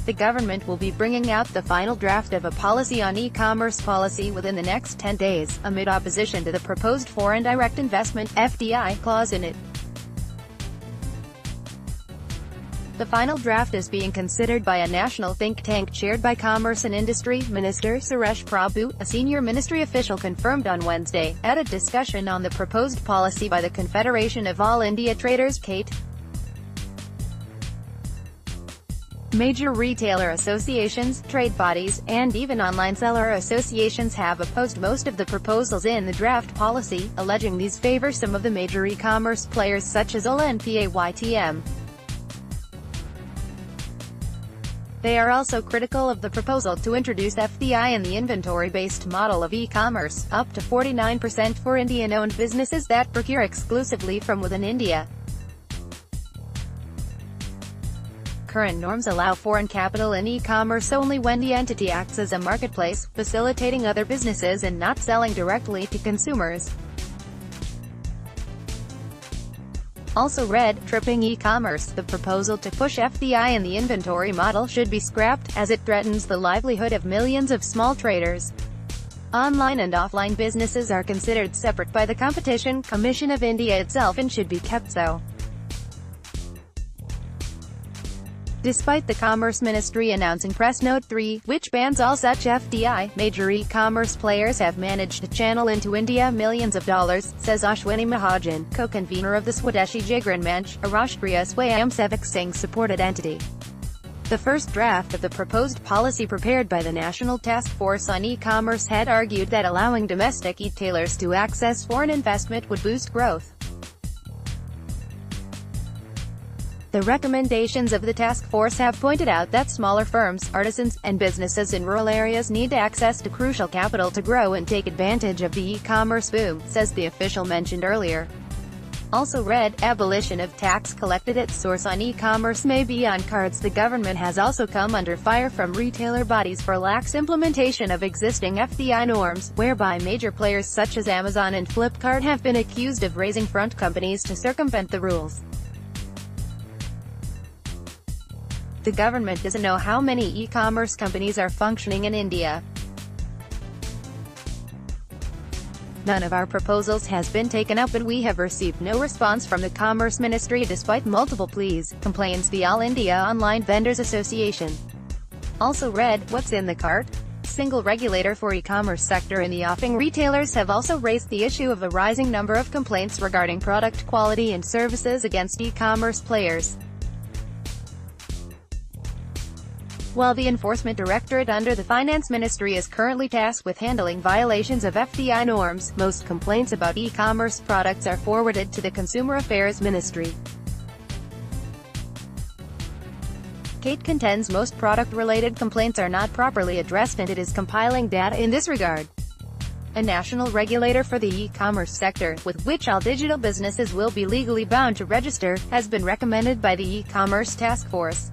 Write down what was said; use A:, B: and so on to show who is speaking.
A: the government will be bringing out the final draft of a policy on e-commerce policy within the next 10 days, amid opposition to the proposed Foreign Direct Investment (FDI) clause in it. The final draft is being considered by a national think tank chaired by Commerce and Industry Minister Suresh Prabhu, a senior ministry official confirmed on Wednesday, at a discussion on the proposed policy by the Confederation of All India Traders (CAIT). Major retailer associations, trade bodies, and even online seller associations have opposed most of the proposals in the draft policy, alleging these favor some of the major e-commerce players such as Ola and CAIT. They are also critical of the proposal to introduce FDI in the inventory-based model of e-commerce, up to 49% for Indian-owned businesses that procure exclusively from within India. Current norms allow foreign capital in e-commerce only when the entity acts as a marketplace, facilitating other businesses and not selling directly to consumers. Also read, tripping e-commerce. The proposal to push FDI in the inventory model should be scrapped, as it threatens the livelihood of millions of small traders. Online and offline businesses are considered separate by the Competition Commission of India itself and should be kept so. Despite the Commerce Ministry announcing Press Note 3, which bans all such FDI, major e-commerce players have managed to channel into India millions of dollars, says Ashwini Mahajan, co-convener of the Swadeshi Jagran Manch, a Rashtriya Swayamsevak Sangh-supported entity. The first draft of the proposed policy prepared by the National Task Force on E-commerce had argued that allowing domestic e-tailers to access foreign investment would boost growth. The recommendations of the task force have pointed out that smaller firms, artisans, and businesses in rural areas need access to crucial capital to grow and take advantage of the e-commerce boom, says the official mentioned earlier. Also read, abolition of tax collected at source on e-commerce may be on cards. The government has also come under fire from retailer bodies for lax implementation of existing FDI norms, whereby major players such as Amazon and Flipkart have been accused of raising front companies to circumvent the rules. The government doesn't know how many e-commerce companies are functioning in India. None of our proposals has been taken up and we have received no response from the Commerce Ministry despite multiple pleas, complains the All India Online Vendors Association. Also read, what's in the cart? Single regulator for e-commerce sector in the offing. Retailers have also raised the issue of a rising number of complaints regarding product quality and services against e-commerce players. While the Enforcement Directorate under the Finance Ministry is currently tasked with handling violations of FDI norms, most complaints about e-commerce products are forwarded to the Consumer Affairs Ministry. CAIT contends most product-related complaints are not properly addressed and it is compiling data in this regard. A national regulator for the e-commerce sector, with which all digital businesses will be legally bound to register, has been recommended by the e-commerce task force.